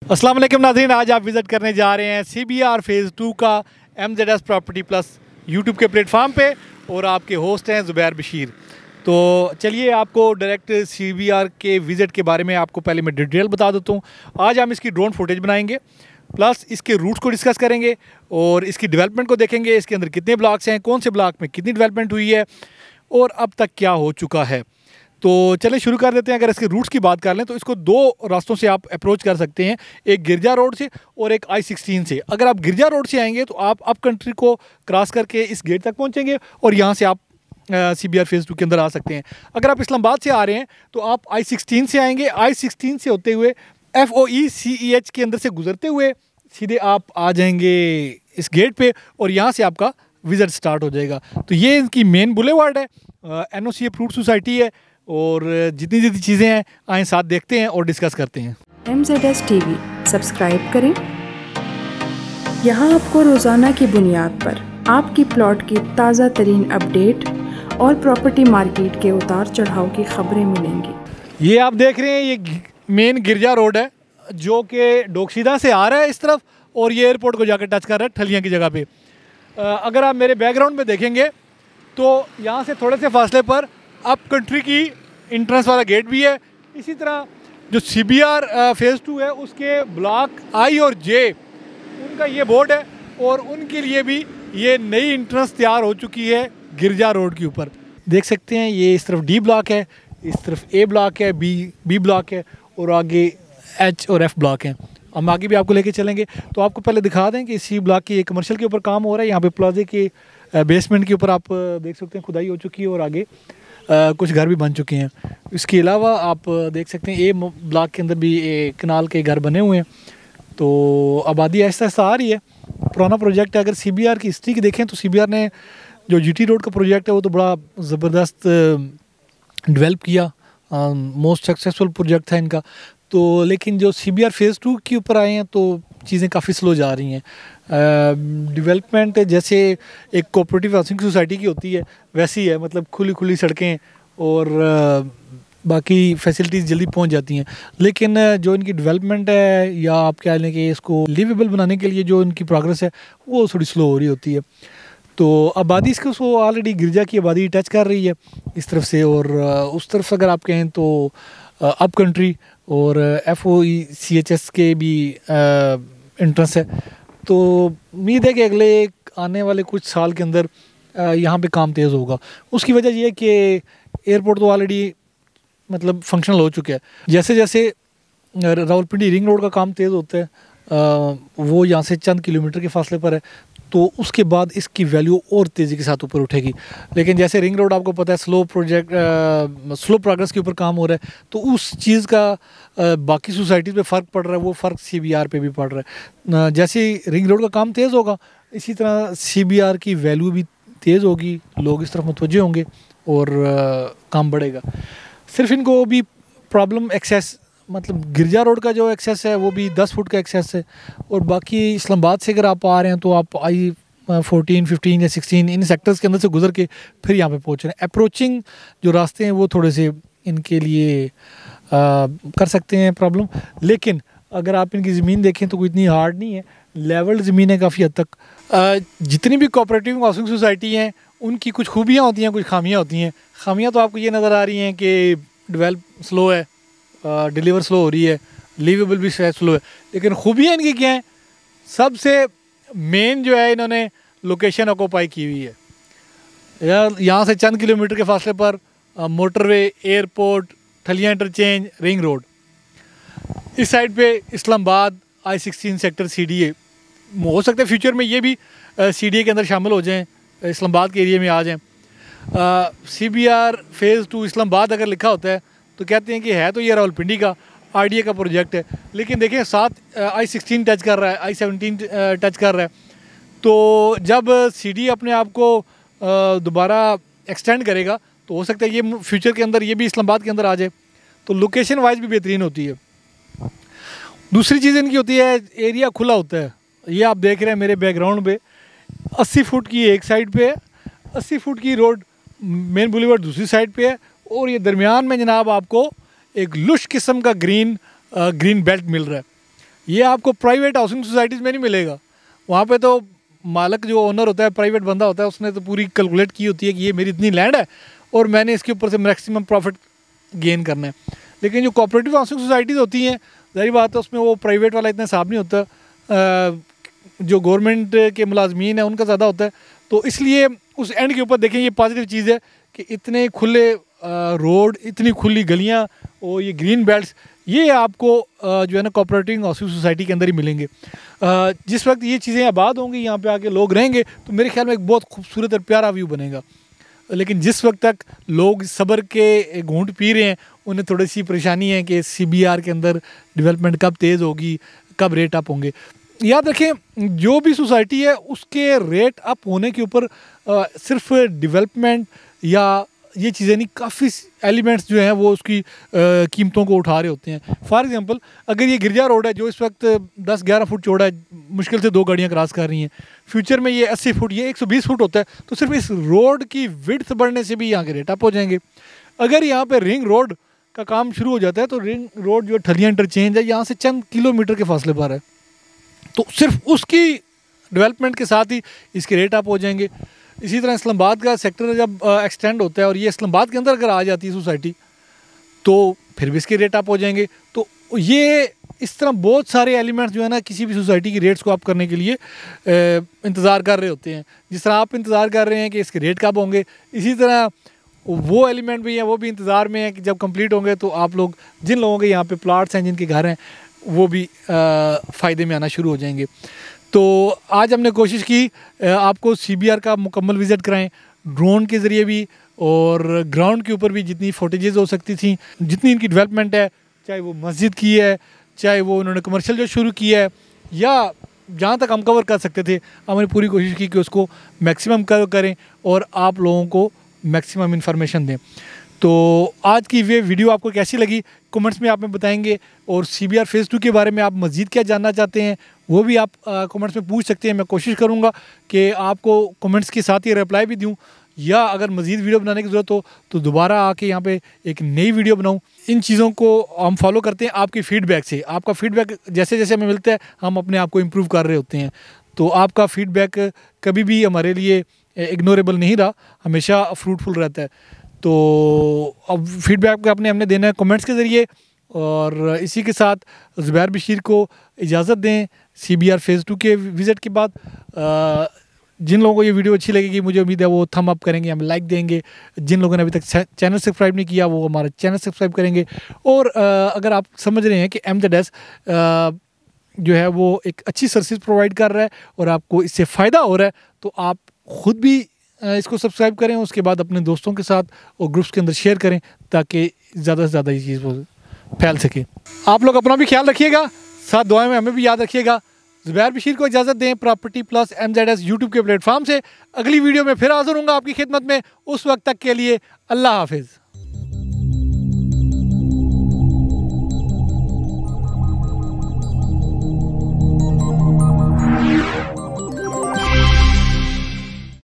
अस्सलाम वालेकुम नाज़रीन, आज आप विज़िट करने जा रहे हैं CBR फेज़ 2 का MZS प्रॉपर्टी प्लस यूट्यूब के प्लेटफॉर्म पे और आपके होस्ट हैं ज़ुबैर बशीर। तो चलिए आपको डायरेक्ट CBR के विज़िट के बारे में आपको पहले मैं डिटेल बता देता हूँ। आज हम इसकी ड्रोन फुटेज बनाएंगे, प्लस इसके रूट्स को डिस्कस करेंगे और इसकी डेवलपमेंट को देखेंगे। इसके अंदर कितने ब्लॉक्स हैं, कौन से ब्लॉक में कितनी डेवलपमेंट हुई है और अब तक क्या हो चुका है। तो चलिए शुरू कर देते हैं। अगर इसके रूट्स की बात कर लें तो इसको दो रास्तों से आप अप्रोच कर सकते हैं, एक गिरजा रोड से और एक I-16 से। अगर आप गिरजा रोड से आएंगे तो आप अप कंट्री को क्रॉस करके इस गेट तक पहुंचेंगे और यहां से आप CBR फेज़ 2 के अंदर आ सकते हैं। अगर आप इस्लामाबाद से आ रहे हैं तो आप I-16 से आएंगे, I-16 से होते हुए FOECEH के अंदर से गुजरते हुए सीधे आप आ जाएंगे इस गेट पे और यहाँ से आपका विज़िट स्टार्ट हो जाएगा। तो ये इनकी मेन बुलेवार्ड है, NOC अप्रूव्ड सोसाइटी है और जितनी जितनी चीज़ें हैं आए साथ देखते हैं और डिस्कस करते हैं। MZS TV सब्सक्राइब करें। यहाँ आपको रोज़ाना की बुनियाद पर आपकी प्लॉट की ताज़ा तरीन अपडेट और प्रॉपर्टी मार्केट के उतार चढ़ाव की खबरें मिलेंगी। ये आप देख रहे हैं, ये मेन गिरजा रोड है जो कि डोकशीदा से आ रहा है इस तरफ और ये एयरपोर्ट को जाकर टच कर रहा है ठलियाँ की जगह पे। अगर आप मेरे बैकग्राउंड में देखेंगे तो यहाँ से थोड़े से फासले पर अप कंट्री की इंट्रेंस वाला गेट भी है। इसी तरह जो CBR फेज़ 2 है उसके ब्लॉक I और J उनका ये बोर्ड है और उनके लिए भी ये नई इंट्रेंस तैयार हो चुकी है गिरजा रोड के ऊपर। देख सकते हैं ये इस तरफ D ब्लॉक है, इस तरफ A ब्लॉक है, B ब्लॉक है और आगे H और F ब्लॉक हैं। हम आगे भी आपको लेके चलेंगे। तो आपको पहले दिखा दें कि C ब्लॉक की कमर्शियल के ऊपर काम हो रहा है। यहाँ पे प्लाजे के बेसमेंट के ऊपर आप देख सकते हैं खुदाई हो चुकी है और आगे कुछ घर भी बन चुके हैं। इसके अलावा आप देख सकते हैं A ब्लॉक के अंदर भी कनाल के घर बने हुए हैं। तो आबादी ऐसा ऐसा आ रही है, पुराना प्रोजेक्ट है। अगर CBR की हिस्ट्री की देखें तो CBR ने जो GT रोड का प्रोजेक्ट है वो तो बड़ा ज़बरदस्त डेवलप किया, मोस्ट सक्सेसफुल प्रोजेक्ट था इनका। तो लेकिन जो CBR फेज़ 2 के ऊपर आए हैं तो चीज़ें काफ़ी स्लो जा रही हैं। डेवलपमेंट जैसे एक कोऑपरेटिव हाउसिंग सोसाइटी की होती है वैसी है, मतलब खुली खुली सड़कें और बाकी फैसिलिटीज़ जल्दी पहुंच जाती हैं। लेकिन जो इनकी डेवलपमेंट है या आप कह लें कि इसको लिवेबल बनाने के लिए जो इनकी प्रोग्रेस है वो थोड़ी स्लो हो रही होती है। तो आबादी इसको ऑलरेडी गिरजा की आबादी टच कर रही है इस तरफ से और उस तरफ अगर आप कहें तो अप कंट्री और FOECHS के भी इंट्रेंस है। तो उम्मीद है कि अगले आने वाले कुछ साल के अंदर यहाँ पे काम तेज़ होगा। उसकी वजह ये है कि एयरपोर्ट तो ऑलरेडी मतलब फंक्शनल हो चुका है। जैसे जैसे रावलपिंडी रिंग रोड का काम तेज़ होता है वो यहाँ से चंद किलोमीटर के फासले पर है, तो उसके बाद इसकी वैल्यू और तेज़ी के साथ ऊपर उठेगी। लेकिन जैसे रिंग रोड आपको पता है स्लो प्रोग्रेस के ऊपर काम हो रहा है, तो उस चीज़ का बाकी सोसाइटीज़ पे फ़र्क पड़ रहा है, वो फ़र्क CBR पे भी पड़ रहा है। जैसे रिंग रोड का काम तेज़ होगा इसी तरह CBR की वैल्यू भी तेज़ होगी, लोग इस तरफ मुतवज्जे होंगे और काम बढ़ेगा। सिर्फ इनको भी प्रॉब्लम एक्सेस, मतलब गिरजा रोड का जो एक्सेस है वो भी 10 फुट का एक्सेस है और बाकी इस्लामाबाद से अगर आप आ रहे हैं तो आप I-14, 15 या 16 इन सेक्टर्स के अंदर से गुजर के फिर यहाँ पे पहुँच रहे हैं। अप्रोचिंग जो रास्ते हैं वो थोड़े से इनके लिए कर सकते हैं प्रॉब्लम, लेकिन अगर आप इनकी ज़मीन देखें तो कोई इतनी हार्ड नहीं है, लेवल ज़मीन है काफ़ी हद तक। जितनी भी कोऑपरेटिव हाउसिंग सोसाइटी हैं उनकी कुछ खूबियाँ होती हैं, कुछ खामियाँ होती हैं। खामियाँ तो आपको ये नज़र आ रही हैं कि डेवलप स्लो है, डिलीवर स्लो हो रही है, लिवेबल भी स्लो है। लेकिन खूबियाँ इनकी क्या हैं? सबसे मेन जो है इन्होंने लोकेशन ऑक्यूपाई की हुई है। यहाँ से चंद किलोमीटर के फासले पर motorway, airport, Thalian interchange, ring road. इस साइड पे इस्लामाबाद I-16 सेक्टर CDA, हो सकता है फ्यूचर में ये भी CDA के अंदर शामिल हो जाएँ, इस्लामाबाद के एरिया में आ जाएँ। CBR फेज़ 2 इस्लामाबाद अगर लिखा होता है तो कहते हैं कि है तो ये रावलपिंडी का RDA का प्रोजेक्ट है, लेकिन देखिए साथ I-16 टच कर रहा है, I-17 टच कर रहा है। तो जब CD अपने आप को दोबारा एक्सटेंड करेगा तो हो सकता है ये फ्यूचर के अंदर ये भी इस्लामाबाद के अंदर आ जाए, तो लोकेशन वाइज भी बेहतरीन होती है। दूसरी चीज़ इनकी होती है एरिया खुला होता है। ये आप देख रहे हैं मेरे बैकग्राउंड पे 80 फुट की एक साइड पे है, 80 फुट की रोड मेन बुलेवार्ड दूसरी साइड पे है और ये दरमियान में जनाब आपको एक लुश किस्म का ग्रीन बेल्ट मिल रहा है। ये आपको प्राइवेट हाउसिंग सोसाइटीज़ में नहीं मिलेगा। वहाँ पे तो मालिक जो ओनर होता है, प्राइवेट बंदा होता है, उसने तो पूरी कैलकुलेट की होती है कि ये मेरी इतनी लैंड है और मैंने इसके ऊपर से मैक्सिमम प्रॉफिट गेन करना है। लेकिन जो कोऑपरेटिव हाउसिंग सोसाइटीज़ होती हैं, ज़ाहिर बात है उसमें वो प्राइवेट वाला इतना हिसाब नहीं होता, जो गवर्नमेंट के मुलाजमीन हैं उनका ज़्यादा होता है। तो इसलिए उस एंड के ऊपर देखें, ये पॉजिटिव चीज़ है कि इतने खुले रोड, इतनी खुली गलियाँ और ये ग्रीन बेल्ट्स, ये आपको जो है ना कोऑपरेटिव हाउसिंग सोसाइटी के अंदर ही मिलेंगे। जिस वक्त ये चीज़ें आबाद होंगी, यहाँ पे आके लोग रहेंगे, तो मेरे ख्याल में एक बहुत खूबसूरत और प्यारा व्यू बनेगा। लेकिन जिस वक्त तक लोग सब्र के घूंट पी रहे हैं, उन्हें थोड़ी सी परेशानी है कि CBR के अंदर डेवलपमेंट कब तेज़ होगी, कब रेट अप होंगे। याद रखें, जो भी सोसाइटी है उसके रेट अप होने के ऊपर सिर्फ डेवलपमेंट या ये चीज़ें नहीं, काफ़ी एलिमेंट्स जो हैं वो उसकी कीमतों को उठा रहे होते हैं। फॉर एग्जांपल, अगर ये गिरजा रोड है जो इस वक्त 10-11 फुट चौड़ा है, मुश्किल से 2 गाड़ियाँ क्रॉस कर रही हैं, फ्यूचर में ये 80 फुट, ये 120 फुट होता है, तो सिर्फ इस रोड की विड्थ बढ़ने से भी यहाँ के रेट अप हो जाएंगे। अगर यहाँ पर रिंग रोड का काम शुरू हो जाता है तो रिंग रोड जो ठलिया इंटरचेंज है यहाँ से चंद किलोमीटर के फासले पर है, तो सिर्फ उसकी डेवलपमेंट के साथ ही इसके रेट अप हो जाएंगे। इसी तरह इस्लामाबाद का सेक्टर जब एक्सटेंड होता है और ये इस्लामाबाद के अंदर अगर आ जाती है सोसाइटी, तो फिर भी इसके रेट अप हो जाएंगे। तो ये इस तरह बहुत सारे एलिमेंट्स जो है ना किसी भी सोसाइटी की रेट्स को अप करने के लिए इंतज़ार कर रहे होते हैं। जिस तरह आप इंतज़ार कर रहे हैं कि इसके रेट कब होंगे, इसी तरह वो एलिमेंट भी हैं, वो भी इंतज़ार में है कि जब कंप्लीट होंगे तो आप लोग, जिन लोगों के यहाँ पे प्लाट्स हैं, जिनके घर हैं, वो भी फ़ायदे में आना शुरू हो जाएंगे। तो आज हमने कोशिश की आपको CBR का मुकम्मल विज़िट कराएं, ड्रोन के ज़रिए भी और ग्राउंड के ऊपर भी जितनी फुटेजेस हो सकती थी, जितनी इनकी डेवलपमेंट है, चाहे वो मस्जिद की है, चाहे वो उन्होंने कमर्शियल जो शुरू की है, या जहाँ तक हम कवर कर सकते थे, हमने पूरी कोशिश की कि उसको मैक्सिमम कवर करें और आप लोगों को मैक्सिमम इन्फॉर्मेशन दें। तो आज की ये वीडियो आपको कैसी लगी कमेंट्स में आप में बताएंगे, और CBR फेज़ 2 के बारे में आप मज़ीद क्या जानना चाहते हैं वो भी आप कमेंट्स में पूछ सकते हैं। मैं कोशिश करूंगा कि आपको कमेंट्स के साथ ही रिप्लाई भी दूं, या अगर मज़ीद वीडियो बनाने की ज़रूरत हो तो दोबारा आके यहाँ पे एक नई वीडियो बनाऊं। इन चीज़ों को हम फॉलो करते हैं आपके फ़ीडबैक से। आपका फ़ीडबैक जैसे जैसे हमें मिलता है हम अपने आप को इम्प्रूव कर रहे होते हैं। तो आपका फ़ीडबैक कभी भी हमारे लिए इग्नोरेबल नहीं रहा, हमेशा फ्रूटफुल रहता है। तो अब फीडबैक हमने देना है कमेंट्स के ज़रिए। और इसी के साथ ज़ुबैर बशीर को इजाज़त दें CBR फेज़ 2 के विज़िट के बाद। जिन लोगों को ये वीडियो अच्छी लगेगी, मुझे उम्मीद है वो थम अप करेंगे, हम लाइक देंगे। जिन लोगों ने अभी तक चैनल सब्सक्राइब नहीं किया वो हमारा चैनल सब्सक्राइब करेंगे। और अगर आप समझ रहे हैं कि MZS जो है वो एक अच्छी सर्विस प्रोवाइड कर रहा है और आपको इससे फ़ायदा हो रहा है, तो आप ख़ुद भी इसको सब्सक्राइब करें, उसके बाद अपने दोस्तों के साथ और ग्रुप्स के अंदर शेयर करें ताकि ज़्यादा से ज़्यादा ये चीज़ वो फैल सके। आप लोग अपना भी ख्याल रखिएगा, साथ दुआएं में हमें भी याद रखिएगा। ज़ुबैर बशीर को इजाज़त दें प्रॉपर्टी प्लस MZS यूट्यूब के प्लेटफॉर्म से। अगली वीडियो में फिर हाज़िर होऊंगा आपकी खिदमत में। उस वक्त तक के लिए अल्लाह हाफिज़।